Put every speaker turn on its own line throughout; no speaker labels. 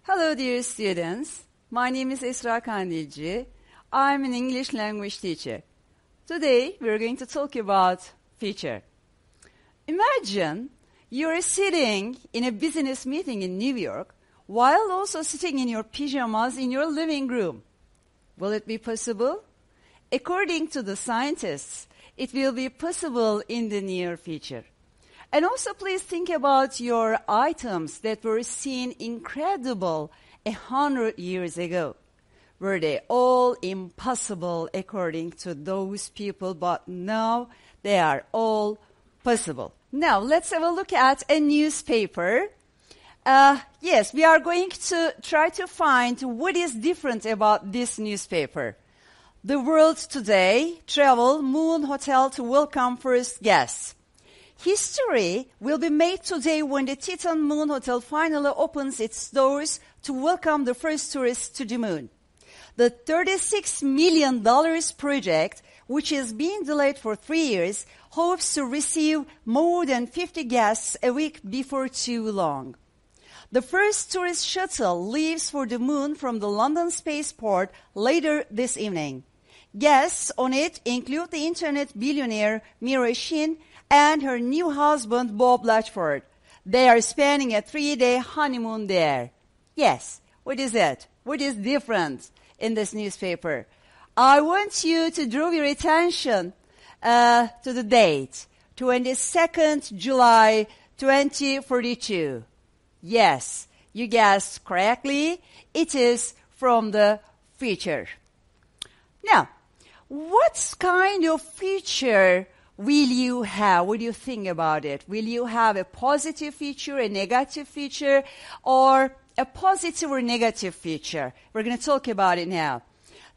Hello, dear students. My name is Esra Kandilci. I'm an English language teacher. Today, we're going to talk about future. Imagine you're sitting in a business meeting in New York while also sitting in your pajamas in your living room. Will it be possible? According to the scientists, it will be possible in the near future. And also please think about your items that were seen incredible 100 years ago. Were they all impossible according to those people, but now they are all possible. Now let's have a look at a newspaper. Yes, we are going to try to find what is different about this newspaper. The World Today, Travel, Moon Hotel to welcome first guests. History will be made today when the Titan Moon Hotel finally opens its doors to welcome the first tourists to the moon. The $36 million project, which is being delayed for 3 years, hopes to receive more than 50 guests a week before too long. The first tourist shuttle leaves for the moon from the London spaceport later this evening. Guests on it include the internet billionaire Mira Shin and her new husband Bob Latchford. They are spending a 3-day honeymoon there. Yes, what is it? What is different in this newspaper? I want you to draw your attention to the date, 22nd July 2042. Yes, you guessed correctly. It is from the future. Now, what kind of future will you have? What do you think about it? Will you have a positive future, a negative future, or a positive or negative future? We're going to talk about it now.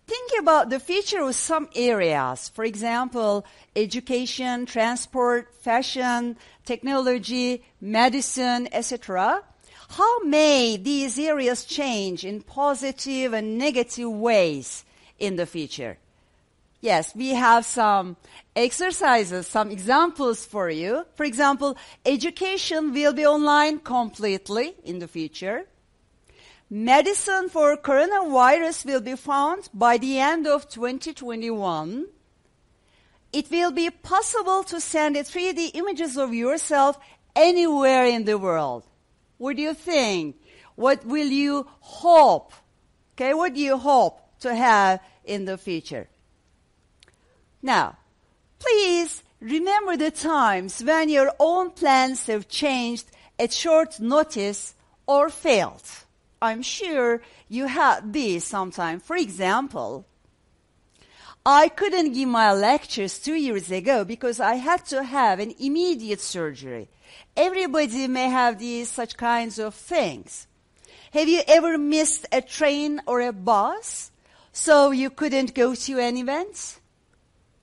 Think about the future of some areas. For example, education, transport, fashion, technology, medicine, etc. How may these areas change in positive and negative ways in the future? Yes, we have some exercises, some examples for you. For example, education will be online completely in the future. Medicine for coronavirus will be found by the end of 2021. It will be possible to send 3D images of yourself anywhere in the world. What do you think? What will you hope? Okay, what do you hope to have in the future? Now, please remember the times when your own plans have changed at short notice or failed. I'm sure you had these sometime. For example, I couldn't give my lectures 2 years ago because I had to have an immediate surgery. Everybody may have these such kinds of things. Have you ever missed a train or a bus so you couldn't go to an event?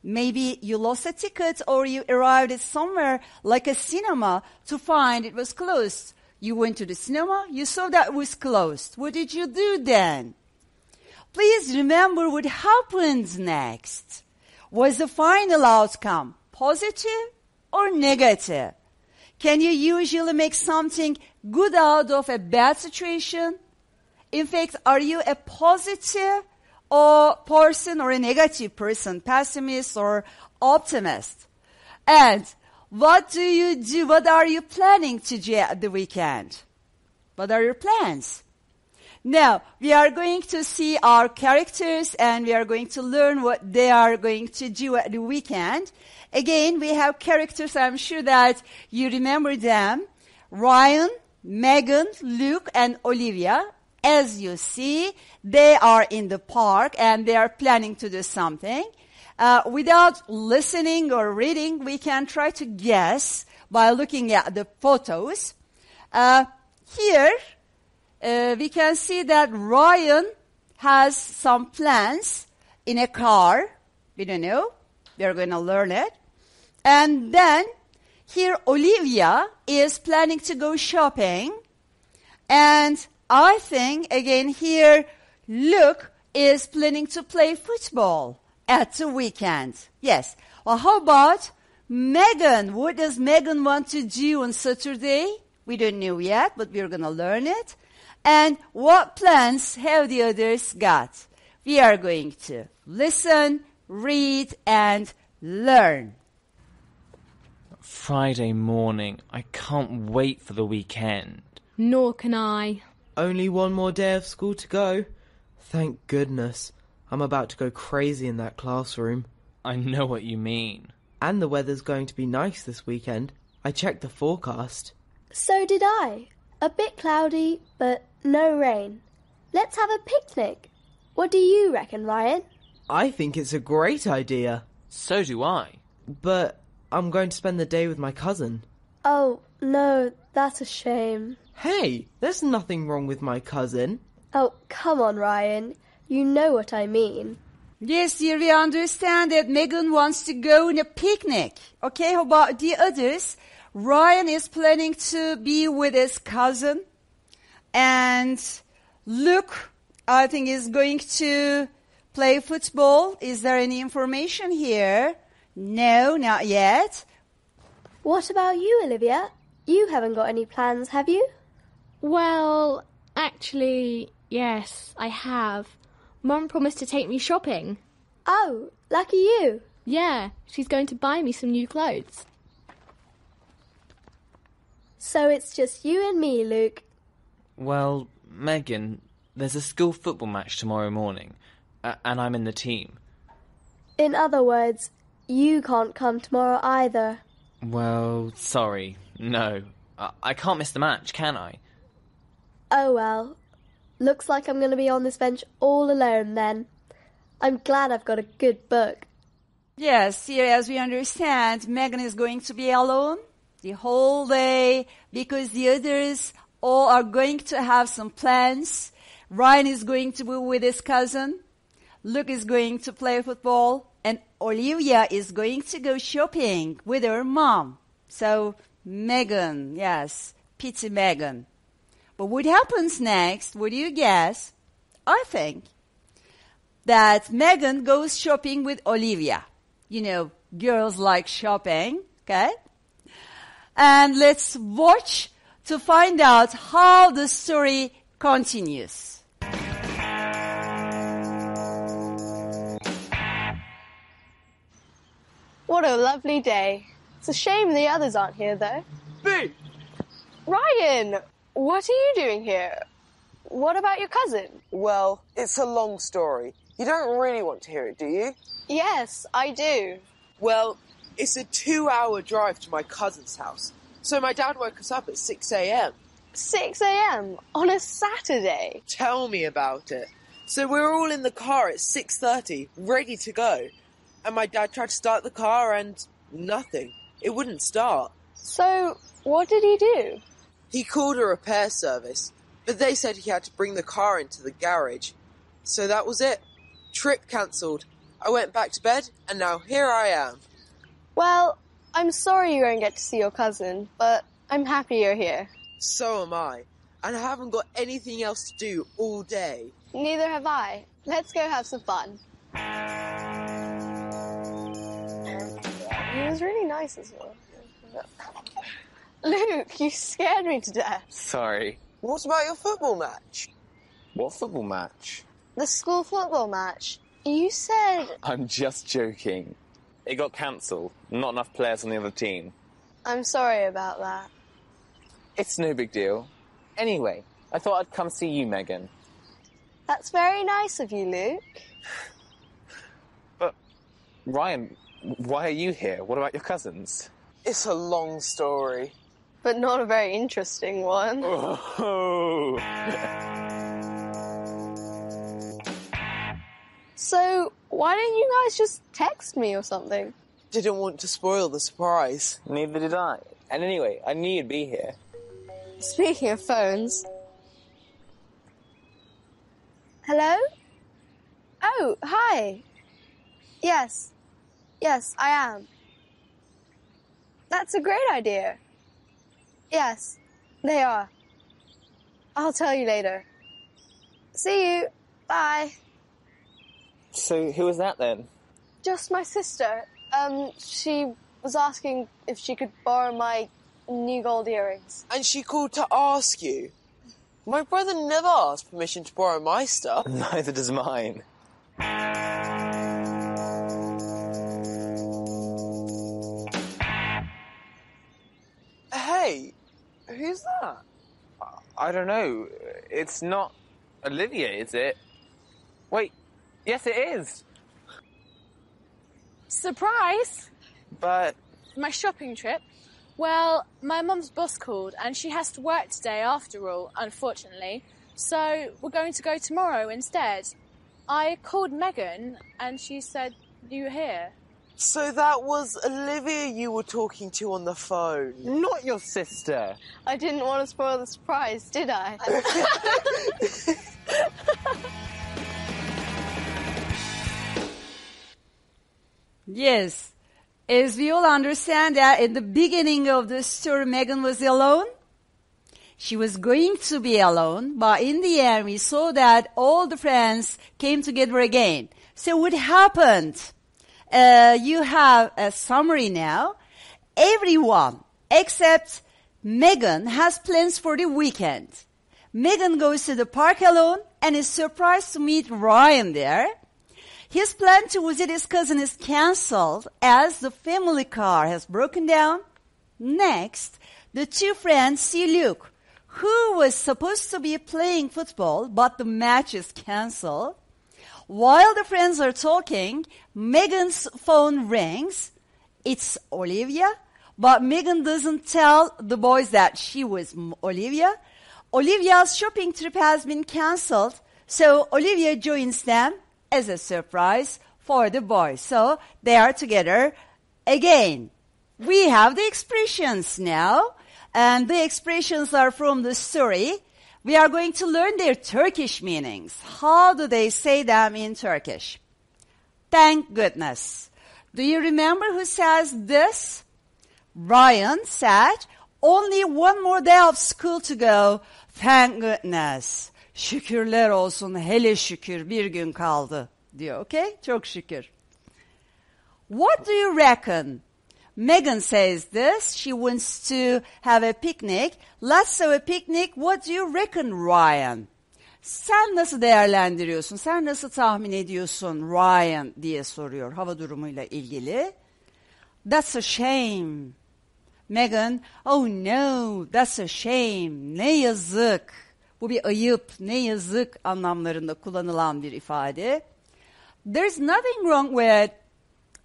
Maybe you lost a ticket or you arrived at somewhere like a cinema to find it was closed. You went to the cinema, you saw that it was closed. What did you do then? Please remember what happened next. Was the final outcome positive or negative? Can you usually make something good out of a bad situation? In fact, are you a positive or person or a negative person, pessimist or optimist? And what do you do? What are you planning to do at the weekend? What are your plans? Now, we are going to see our characters and we are going to learn what they are going to do at the weekend. Again, we have characters. I'm sure that you remember them. Ryan, Megan, Luke, and Olivia. As you see, they are in the park and they are planning to do something. Without listening or reading, we can try to guess by looking at the photos. Here, we can see that Ryan has some plans in a car. We don't know. We're going to learn it. And then, here Olivia is planning to go shopping. And I think, again, here, Luke is planning to play football at the weekend. Yes. Well, how about Megan? What does Megan want to do on Saturday? We don't know yet, but we're going to learn it. And what plans have the others got? We are going to listen, read, and learn.
Friday morning. I can't wait for the weekend.
Nor can I.
Only one more day of school to go. Thank goodness. I'm about to go crazy in that classroom.
I know what you mean.
And the weather's going to be nice this weekend. I checked the forecast.
So did I. A bit cloudy, but no rain. Let's have a picnic. What do you reckon, Ryan?
I think it's a great idea.
So do I.
But I'm going to spend the day with my cousin.
Oh, no, that's a shame.
Hey, there's nothing wrong with my cousin.
Oh, come on, Ryan. You know what I mean.
Yes, dear, we understand that Megan wants to go on a picnic. Okay, how about the others? Ryan is planning to be with his cousin. And Luke, I think, is going to play football. Is there any information here? No, not yet.
What about you, Olivia? You haven't got any plans, have you?
Well, actually, yes, I have. Mum promised to take me shopping.
Oh, lucky you.
Yeah, she's going to buy me some new clothes.
So it's just you and me, Luke.
Well, Megan, there's a school football match tomorrow morning, and I'm in the team.
In other words, you can't come tomorrow either.
Well, sorry, no. I can't miss the match, can I?
Oh well. Looks like I'm going to be on this bench all alone then. I'm glad I've got a good book.
Yes, here, as we understand, Megan is going to be alone the whole day because the others all are going to have some plans. Ryan is going to be with his cousin. Luke is going to play football. And Olivia is going to go shopping with her mom. So, Megan, yes, pity Megan. But what happens next, what do you guess? I think that Megan goes shopping with Olivia. You know, girls like shopping, okay? And let's watch to find out how the story continues.
What a lovely day. It's a shame the others aren't here, though.
Boo!
Ryan, what are you doing here? What about your cousin?
Well, it's a long story. You don't really want to hear it, do you?
Yes, I do.
Well, it's a 2-hour drive to my cousin's house. So my dad woke us up at 6 a.m.
6 a.m. on a Saturday.
Tell me about it. So we were all in the car at 6:30, ready to go. And my dad tried to start the car and nothing. It wouldn't start.
So, what did he do?
He called a repair service, but they said he had to bring the car into the garage. So that was it. Trip cancelled. I went back to bed, and now here I am.
Well, I'm sorry you won't get to see your cousin, but I'm happy you're here.
So am I. And I haven't got anything else to do all day.
Neither have I. Let's go have some fun. He was really nice as well. Luke, you scared me to death.
Sorry.
What about your football match?
What football match?
The school football match. You said...
I'm just joking. It got cancelled. Not enough players on the other team.
I'm sorry about that.
It's no big deal. Anyway, I thought I'd come see you, Megan.
That's very nice of you, Luke.
But, Ryan, why are you here? What about your cousins?
It's a long story.
But not a very interesting one.
Oh.
So, why didn't you guys just text me or something?
Didn't want to spoil the surprise.
Neither did I. And anyway, I knew you'd be here.
Speaking of phones... Hello? Oh, hi. Yes. Yes, I am. That's a great idea. Yes, they are. I'll tell you later. See you. Bye.
So, who was that then?
Just my sister. She was asking if she could borrow my new gold earrings.
And she called to ask you. My brother never asked permission to borrow my stuff.
Neither does mine.
Hey, who's that?
I don't know. It's not Olivia, is it? Wait, yes it is.
Surprise!
But
My shopping trip? Well, my mum's boss called and she has to work today after all, unfortunately. So we're going to go tomorrow instead. I called Megan and she said you were here.
So that was Olivia you were talking to on the phone.
not your sister.
I didn't want to spoil the surprise, did I?
Yes. As we all understand that in the beginning of the story, Megan was alone. She was going to be alone, but in the end we saw that all the friends came together again. So what happened? You have a summary now. Everyone except Megan has plans for the weekend. Megan goes to the park alone and is surprised to meet Ryan there. His plan to visit his cousin is cancelled as the family car has broken down. Next, the two friends see Luke, who was supposed to be playing football, but the match is cancelled. While the friends are talking, Megan's phone rings. It's Olivia, but Megan doesn't tell the boys that she was Olivia. Olivia's shopping trip has been cancelled, so Olivia joins them as a surprise for the boys. So they are together again. We have the expressions now, and the expressions are from the story. We are going to learn their Turkish meanings. How do they say them in Turkish? Thank goodness. Do you remember who says this? Ryan said, only one more day of school to go. Thank goodness. Şükürler olsun, hele şükür bir gün kaldı diyor. Okay? Çok şükür. What do you reckon? Megan says this. She wants to have a picnic. Let's have a picnic. What do you reckon, Ryan? Sen nasıl değerlendiriyorsun? Sen nasıl tahmin ediyorsun, Ryan diye soruyor hava durumuyla ilgili. That's a shame. Megan, oh no, that's a shame. Ne yazık. Bu bir ayıp, ne yazık anlamlarında kullanılan bir ifade. There's nothing wrong with,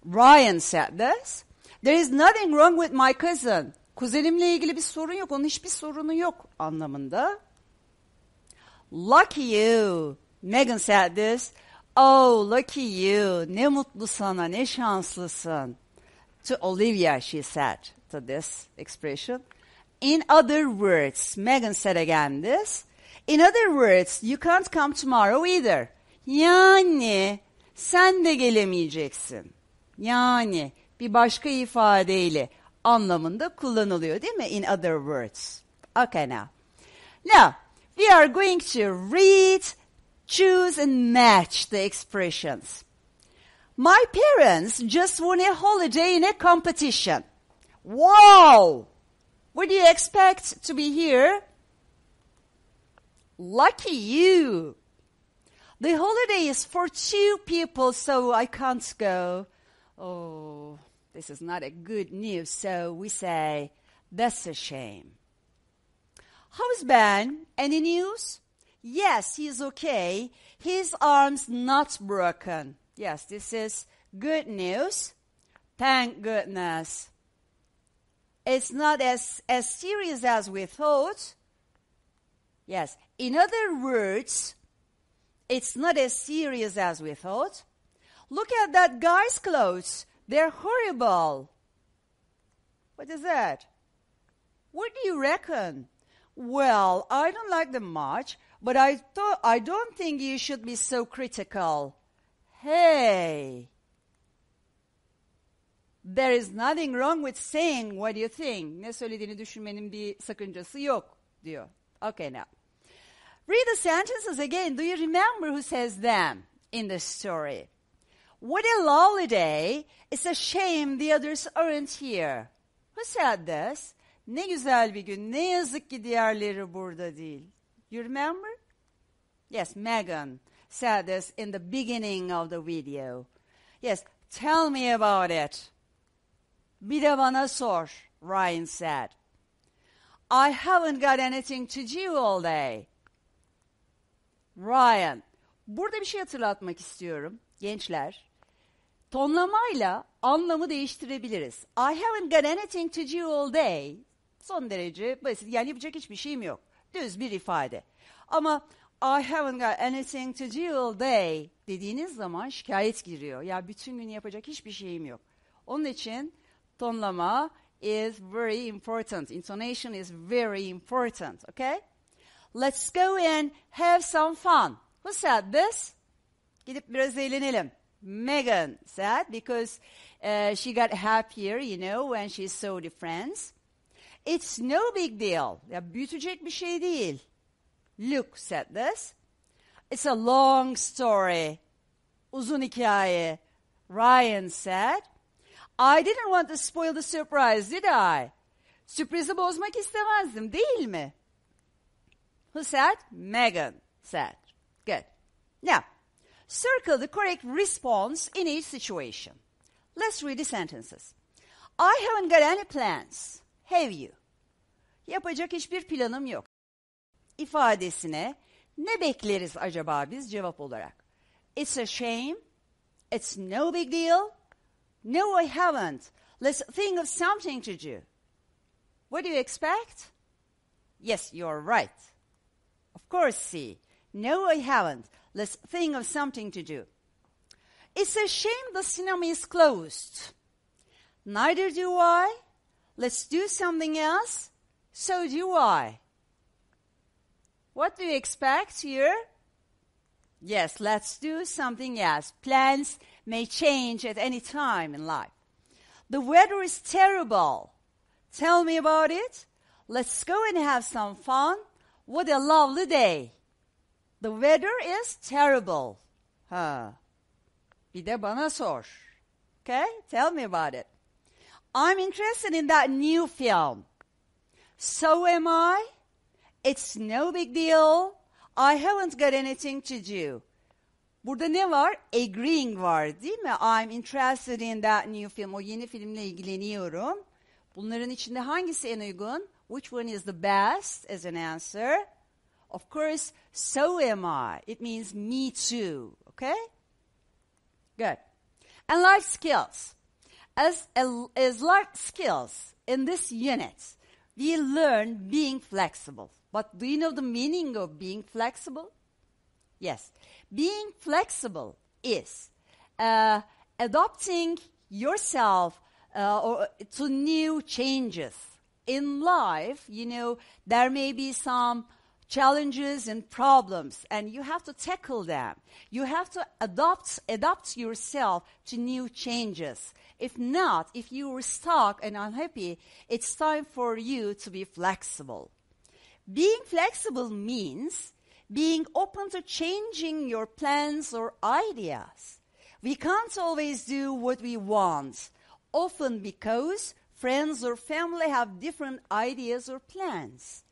Ryan said this. There is nothing wrong with my cousin. Kuzenimle ilgili bir sorun yok, onun hiçbir sorunu yok anlamında. Lucky you. Megan said this. Oh, lucky you. Ne mutlu sana, ne şanslısın. To Olivia, she said to this expression. In other words, Megan said again this. In other words, you can't come tomorrow either. Yani sen de gelemeyeceksin. Yani bir başka ifadeyle anlamında kullanılıyor değil mi? In other words. Okay now. Now, we are going to read, choose and match the expressions. My parents just won a holiday in a competition. Wow! Would you expect to be here? Lucky you. The holiday is for 2 people, so I can't go. Oh, this is not a good news, so we say, that's a shame. How's Ben? Any news? Yes, he's okay. His arm's not broken. Yes, this is good news. Thank goodness. It's not as serious as we thought. Yes, in other words, it's not as serious as we thought. Look at that guy's clothes. They're horrible. What is that? What do you reckon? Well, I don't like them much, but I don't think you should be so critical. Hey, there is nothing wrong with saying what you think. Ne söylediğini düşünmenin bir sakıncası yok diyor. Okay now. Read the sentences again. Do you remember who says them in the story? What a lovely day. It's a shame the others aren't here. Who said this? Ne güzel bir gün. Ne yazık ki diğerleri burada değil. You remember? Yes, Megan said this in the beginning of the video. Yes, tell me about it. Bir de bana sor, Ryan said. I haven't got anything to do all day. Ryan, burada bir şey hatırlatmak istiyorum gençler. Tonlamayla anlamı değiştirebiliriz. I haven't got anything to do all day. Son derece basit. Yani yapacak hiçbir şeyim yok. Düz bir ifade. Ama I haven't got anything to do all day dediğiniz zaman şikayet giriyor. Ya bütün gün yapacak hiçbir şeyim yok. Onun için tonlama is very important. Intonation is very important. Okay? Let's go and have some fun. Who said this? Gidip biraz eğlenelim. Megan said because she got happier, you know, when she saw the friends. It's no big deal. Ya büyütecek bir şey değil. Luke said this. It's a long story. Uzun hikaye. Ryan said. I didn't want to spoil the surprise, did I? Sürprizi bozmak istemezdim, değil mi? Who said? Megan said. Good. Now, circle the correct response in each situation. Let's read the sentences. I haven't got any plans. Have you? Yapacak hiçbir planım yok. İfadesine ne bekleriz acaba biz cevap olarak? It's a shame. It's no big deal. No, I haven't. Let's think of something to do. What do you expect? Yes, you're right. Of course, C. No, I haven't. Let's think of something to do. It's a shame the cinema is closed. Neither do I. Let's do something else. So do I. What do you expect here? Yes, let's do something else. Plans may change at any time in life. The weather is terrible. Tell me about it. Let's go and have some fun. What a lovely day. The weather is terrible. Bir de bana sor. Okay, tell me about it. I'm interested in that new film. So am I. It's no big deal. I haven't got anything to do. Burada ne var? Agreeing var, değil mi? I'm interested in that new film. O yeni filmle ilgileniyorum. Bunların içinde hangisi en uygun? Which one is the best as an answer? Of course, so am I. It means me too. Okay? Good. And life skills. As life skills in this unit, we learn being flexible. But do you know the meaning of being flexible? Yes. Being flexible is adapting yourself to new changes. In life, you know, there may be some challenges and problems, and you have to tackle them. You have to adapt yourself to new changes. If not, if you are stuck and unhappy, it's time for you to be flexible. Being flexible means being open to changing your plans or ideas. We can't always do what we want, often because friends or family have different ideas or plans.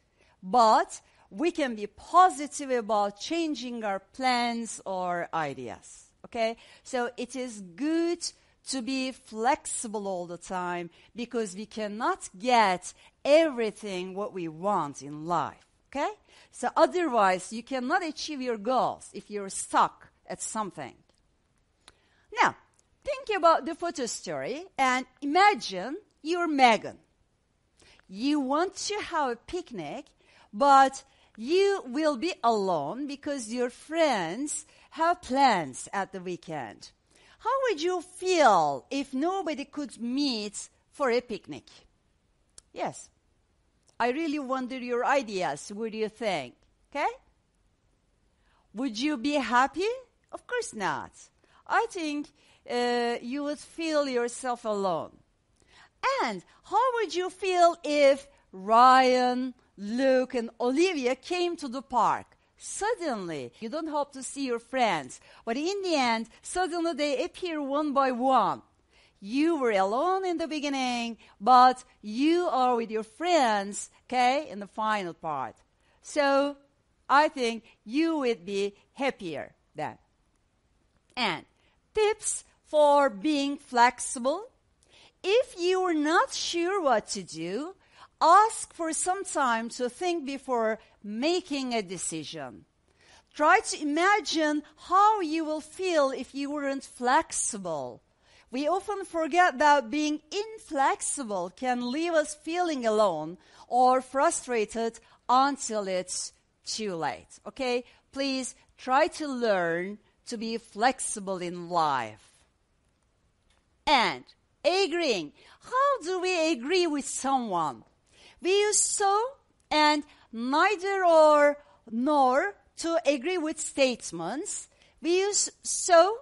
But we can be positive about changing our plans or ideas. Okay? So it is good to be flexible all the time because we cannot get everything what we want in life. Okay? So otherwise, you cannot achieve your goals if you're stuck at something. Now, think about the photo story and imagine you're Megan. You want to have a picnic, but you will be alone because your friends have plans at the weekend. How would you feel if nobody could meet for a picnic? Yes. I really wonder your ideas. What do you think? Okay? Would you be happy? Of course not. I think you would feel yourself alone. And how would you feel if Ryan, Luke, and Olivia came to the park? Suddenly, you don't hope to see your friends, but in the end, suddenly they appear one by one. you were alone in the beginning, but you are with your friends, okay, in the final part. So I think you would be happier then. And tips for being flexible. If you are not sure what to do, ask for some time to think before making a decision. Try to imagine how you will feel if you weren't flexible. We often forget that being inflexible can leave us feeling alone or frustrated until it's too late. Okay? Please try to learn to be flexible in life. And agreeing. How do we agree with someone? We use so and neither or nor to agree with statements. We use so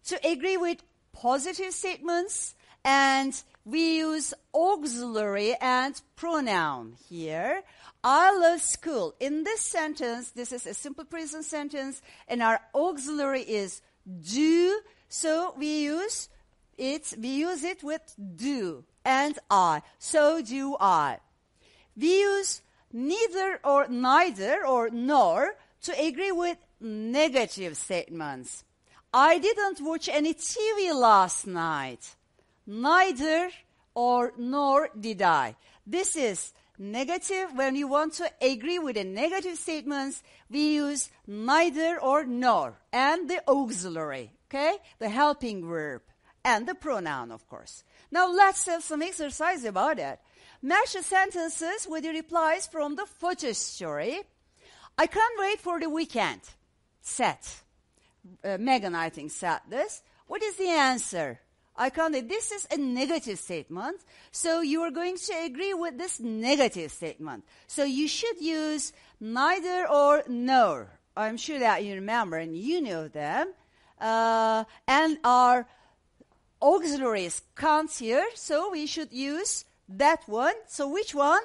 to agree with positive statements, and we use auxiliary and pronoun here. I love school. In this sentence, this is a simple present sentence, and our auxiliary is do. So we use it with do and I. So do I. We use neither or nor to agree with negative statements. I didn't watch any TV last night. Neither or nor did I. This is negative. When you want to agree with a negative statement, we use neither or nor and the auxiliary, okay? The helping verb and the pronoun, of course. Now let's have some exercise about it. Match the sentences with the replies from the photo story. I can't wait for the weekend. Set. Megan, I think, said this. What is the answer? I can't. This is a negative statement. So you are going to agree with this negative statement. So you should use neither or nor. I'm sure that you remember and you know them. And our auxiliaries can't here. So we should use that one. So which one?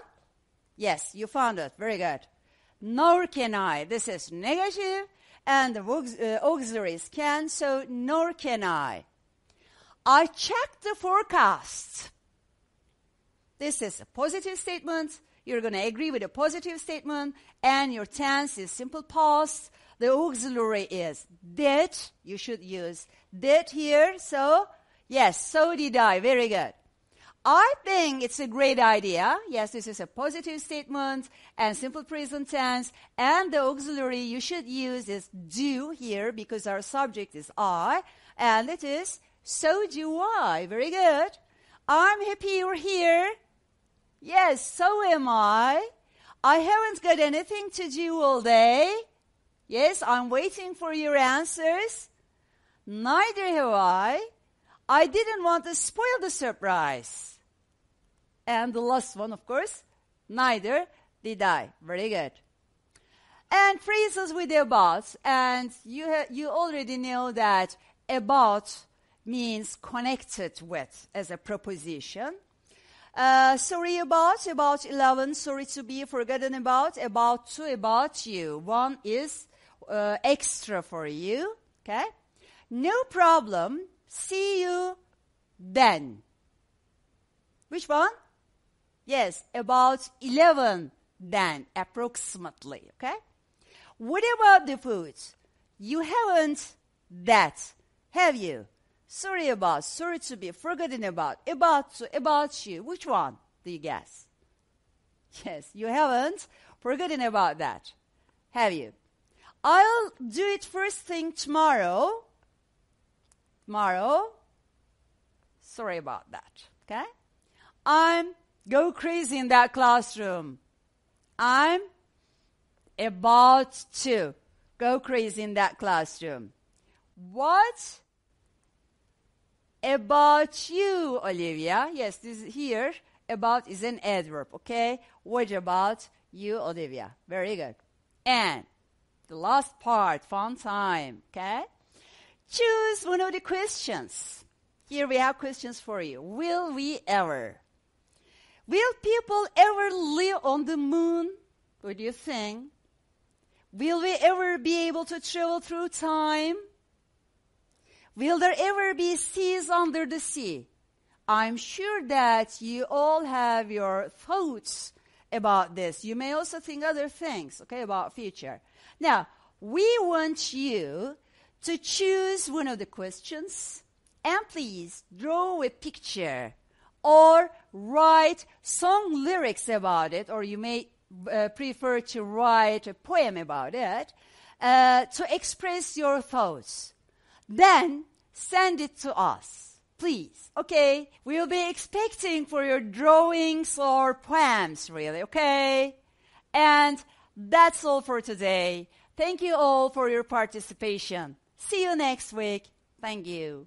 Yes, you found it. Very good. Nor can I. This is negative. And the auxiliaries can, so nor can I. I checked the forecast. This is a positive statement. You're going to agree with a positive statement. And your tense is simple past. The auxiliary is did. You should use did here. So, yes, so did I. Very good. I think it's a great idea. Yes, this is a positive statement and simple present tense. And the auxiliary you should use is do here because our subject is I. And it is so do I. Very good. I'm happy you're here. Yes, so am I. I haven't got anything to do all day. Yes, I'm waiting for your answers. Neither have I. I didn't want to spoil the surprise. And the last one, of course, neither did I. Very good. And phrases with about. And you already know that about means connected with as a preposition. Sorry about 11, sorry to be forgotten about to, about you. One is extra for you, okay? No problem, see you then. Which one? Yes, about 11 then, approximately, okay? What about the food? You haven't that, have you? Sorry to be forgotten about to, about you. Which one do you guess? Yes, you haven't forgotten about that, have you? I'll do it first thing tomorrow. Sorry about that, okay? I'm go crazy in that classroom. I'm about to go crazy in that classroom. What about you, Olivia? Yes, this is here. About is an adverb, okay? What about you, Olivia? Very good. And the last part, fun time, okay? Choose one of the questions. Here we have questions for you. Will we ever? Will people ever live on the moon? What do you think? Will we ever be able to travel through time? Will there ever be seas under the sea? I'm sure that you all have your thoughts about this. You may also think other things, okay, about future. Now, we want you to choose one of the questions and please draw a picture or write song lyrics about it, or you may prefer to write a poem about it, to express your thoughts. Then send it to us, please, okay? We'll be expecting for your drawings or poems, really, okay? And that's all for today. Thank you all for your participation. See you next week. Thank you.